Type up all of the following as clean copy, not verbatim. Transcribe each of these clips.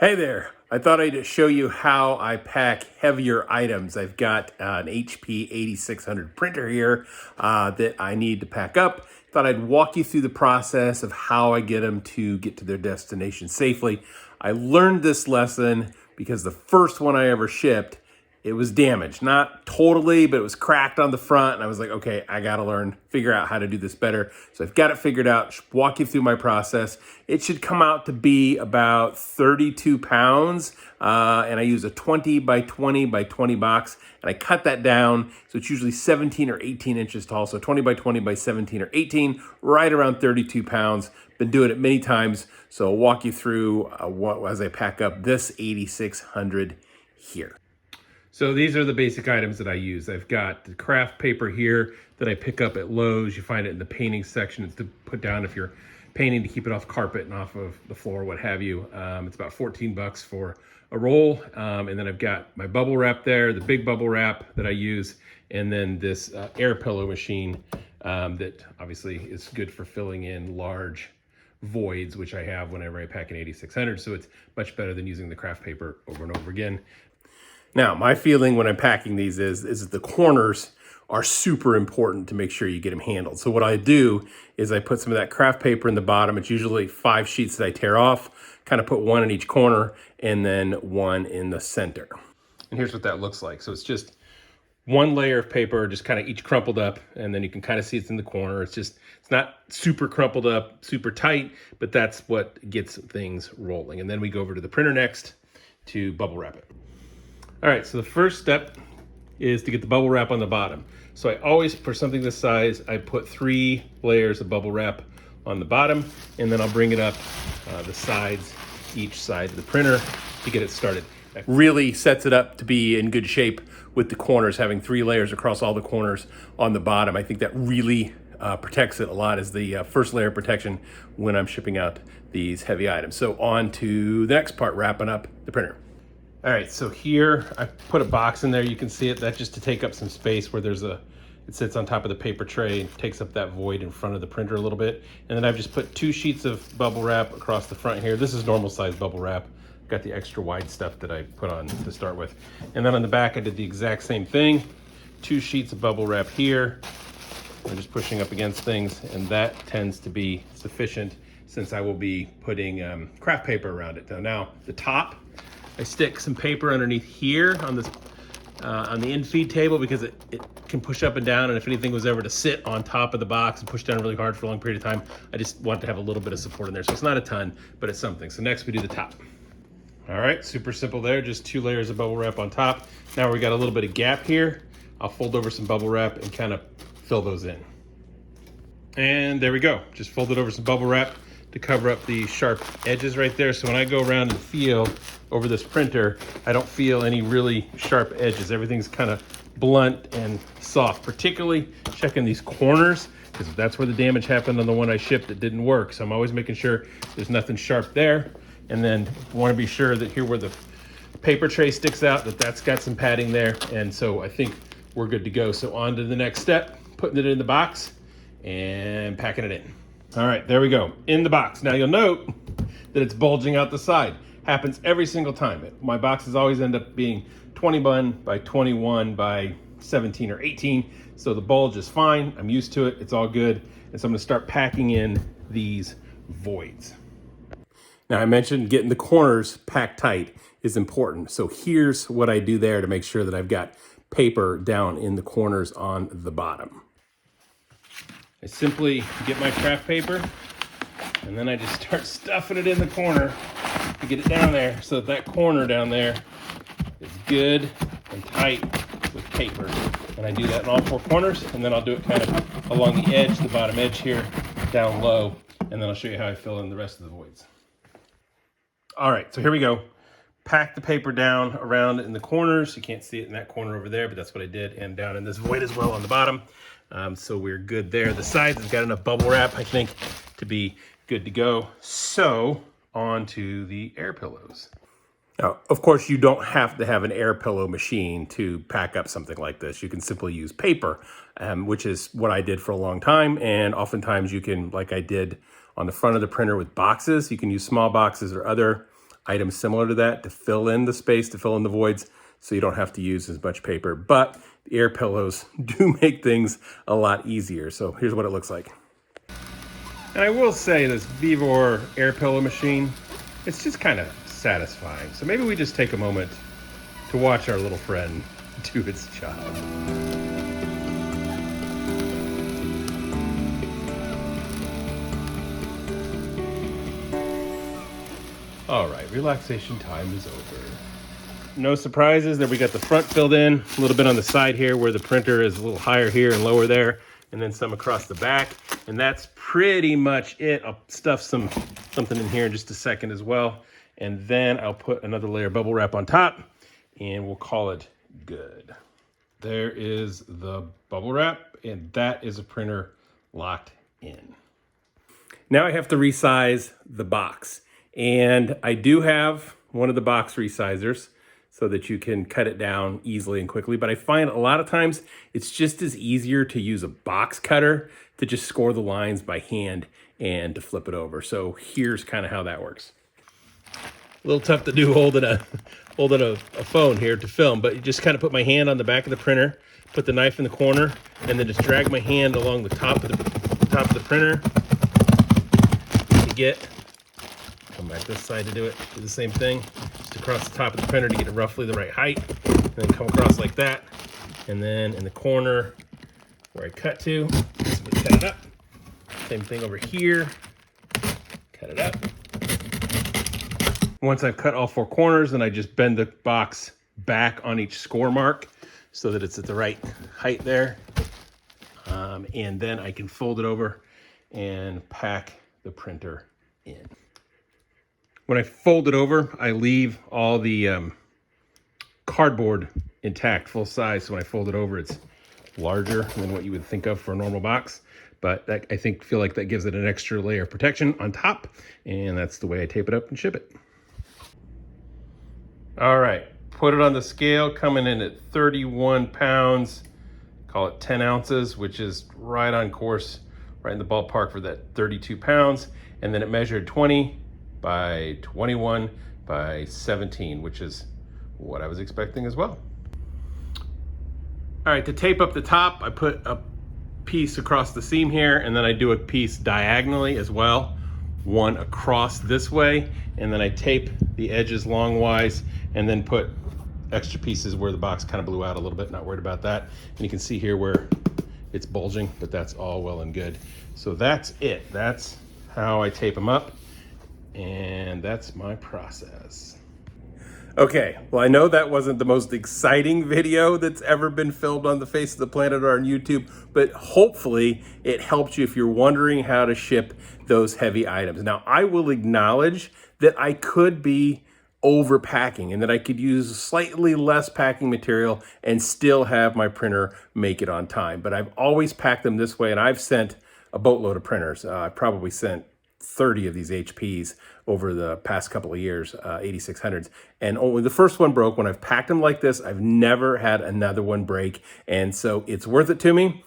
Hey there, I thought I'd show you how I pack heavier items. I've got an HP 8600 printer here that I need to pack up. Thought I'd walk you through the process of how I get them to get to their destination safely. I learned this lesson because the first one I ever shipped, it was damaged. Not totally, but it was cracked on the front. And I was like, okay, I got to figure out how to do this better. So I've got it figured out, walk you through my process. It should come out to be about 32 pounds. And I use a 20 by 20 by 20 box. And I cut that down. So it's usually 17 or 18 inches tall. So 20 by 20 by 17 or 18, right around 32 pounds. Been doing it many times. So I'll walk you through as I pack up this 8600 here. So these are the basic items that I use. I've got the craft paper here that I pick up at Lowe's. You find it in the painting section. It's to put down if you're painting to keep it off carpet and off of the floor, what have you. It's about 14 bucks for a roll. And then I've got my bubble wrap there, the big bubble wrap that I use, and then this air pillow machine that obviously is good for filling in large voids, which I have whenever I pack an 8600. So it's much better than using the craft paper over and over again. Now, my feeling when I'm packing these is that the corners are super important to make sure you get them handled. So what I do is I put some of that craft paper in the bottom. It's usually 5 sheets that I tear off, kind of put one in each corner and then one in the center. And here's what that looks like. So it's just one layer of paper, just kind of each crumpled up, and then you can kind of see it's in the corner. It's not super crumpled up, super tight, but that's what gets things rolling. And then we go over to the printer next to bubble wrap it. All right, so the first step is to get the bubble wrap on the bottom. So I always, for something this size, I put 3 layers of bubble wrap on the bottom, and then I'll bring it up the sides, each side of the printer to get it started. That really sets it up to be in good shape with the corners, having 3 layers across all the corners on the bottom. I think that really protects it a lot as the first layer of protection when I'm shipping out these heavy items. So on to the next part, wrapping up the printer. All right, so here I put a box in there. You can see it. That's just to take up some space where it sits on top of the paper tray and takes up that void in front of the printer a little bit. And then I've just put 2 sheets of bubble wrap across the front here. This is normal size bubble wrap. Got the extra wide stuff that I put on to start with. And then on the back, I did the exact same thing. 2 sheets of bubble wrap here. I'm just pushing up against things, and that tends to be sufficient since I will be putting craft paper around it. Now the top, I stick some paper underneath here on this on the in-feed table because it can push up and down, and if anything was ever to sit on top of the box and push down really hard for a long period of time, I just want to have a little bit of support in there. So it's not a ton, but it's something. So next we do the top. All right, super simple there, just 2 layers of bubble wrap on top. Now we got a little bit of gap here. I'll fold over some bubble wrap and kind of fill those in. And there we go, just folded over some bubble wrap to cover up the sharp edges right there. So when I go around and feel over this printer, I don't feel any really sharp edges. Everything's kind of blunt and soft, particularly checking these corners, because that's where the damage happened on the one I shipped that didn't work. So I'm always making sure there's nothing sharp there. And then want to be sure that here where the paper tray sticks out, that's got some padding there. And so I think we're good to go. So on to the next step, putting it in the box and packing it in. All right, there we go, in the box. Now you'll note that it's bulging out the side. Happens every single time. My boxes always end up being 21 by 21 by 17 or 18. So the bulge is fine, I'm used to it, it's all good. And so I'm gonna start packing in these voids. Now I mentioned getting the corners packed tight is important. So here's what I do there to make sure that I've got paper down in the corners on the bottom. I simply get my craft paper and then I just start stuffing it in the corner to get it down there so that corner down there is good and tight with paper. And I do that in all 4 corners, and then I'll do it kind of along the edge, the bottom edge here, down low, and then I'll show you how I fill in the rest of the voids. All right, so here we go. Pack the paper down around in the corners. You can't see it in that corner over there, but that's what I did, and down in this void as well on the bottom. So we're good there. The sides have got enough bubble wrap, I think, to be good to go. So on to the air pillows. Now, of course, you don't have to have an air pillow machine to pack up something like this. You can simply use paper, which is what I did for a long time. And oftentimes you can, like I did on the front of the printer with boxes, you can use small boxes or other items similar to that to fill in the space, to fill in the voids, so you don't have to use as much paper. But the air pillows do make things a lot easier. So here's what it looks like. And I will say this Vivor air pillow machine, it's just kind of satisfying. So maybe we just take a moment to watch our little friend do its job. All right, relaxation time is over. No surprises there. We got the front filled in, a little bit on the side here where the printer is a little higher here and lower there, and then some across the back. And that's pretty much it. I'll stuff something in here in just a second as well. And then I'll put another layer of bubble wrap on top and we'll call it good. There is the bubble wrap, and that is a printer locked in. Now I have to resize the box. And I do have one of the box resizers so that you can cut it down easily and quickly. But I find a lot of times it's just as easier to use a box cutter to just score the lines by hand and to flip it over. So here's kind of how that works. A little tough to do holding a phone here to film, but you just kind of put my hand on the back of the printer, put the knife in the corner, and then just drag my hand along the top of the printer to get. Come back this side to do it. Do the same thing, just across the top of the printer to get it roughly the right height, and then come across like that, and then in the corner where I cut to, simply cut it up. Same thing over here, cut it up. Once I've cut all four corners, then I just bend the box back on each score mark so that it's at the right height there, and then I can fold it over and pack the printer in. When I fold it over, I leave all the cardboard intact, full size. So when I fold it over, it's larger than what you would think of for a normal box. But that, I feel like that gives it an extra layer of protection on top. And that's the way I tape it up and ship it. All right, put it on the scale, coming in at 31 pounds. Call it 10 ounces, which is right on course, right in the ballpark for that 32 pounds. And then it measured 20 by 21 by 17, which is what I was expecting as well. All right, to tape up the top, I put a piece across the seam here, and then I do a piece diagonally as well, one across this way, and then I tape the edges longwise, and then put extra pieces where the box kind of blew out a little bit, not worried about that. And you can see here where it's bulging, but that's all well and good. So that's it. That's how I tape them up. And that's my process. Okay, well, I know that wasn't the most exciting video that's ever been filmed on the face of the planet or on YouTube, but hopefully it helped you if you're wondering how to ship those heavy items. Now, I will acknowledge that I could be overpacking and that I could use slightly less packing material and still have my printer make it on time. But I've always packed them this way, and I've sent a boatload of printers. I probably sent 30 of these HPs over the past couple of years, 8600s. And only the first one broke. When I've packed them like this, I've never had another one break. And so it's worth it to me.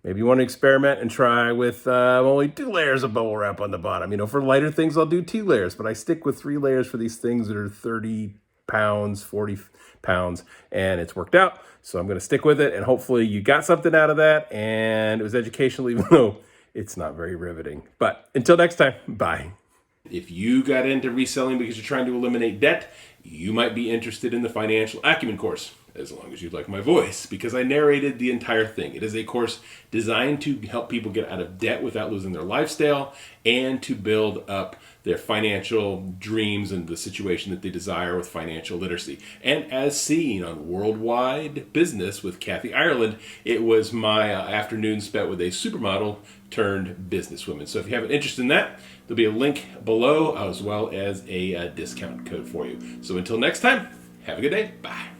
Maybe you want to experiment and try with only 2 layers of bubble wrap on the bottom. You know, for lighter things, I'll do 2 layers, but I stick with 3 layers for these things that are 30 pounds, 40 pounds, and it's worked out. So I'm going to stick with it, and hopefully you got something out of that, and it was educational, even though it's not very riveting. But until next time, bye. If you got into reselling because you're trying to eliminate debt, you might be interested in the Financial Acumen course, as long as you like my voice, because I narrated the entire thing. It is a course designed to help people get out of debt without losing their lifestyle and to build up their financial dreams and the situation that they desire with financial literacy. And as seen on Worldwide Business with Kathy Ireland, it was my afternoon spent with a supermodel turned businesswoman. So if you have an interest in that, there'll be a link below as well as a discount code for you. So until next time, have a good day. Bye.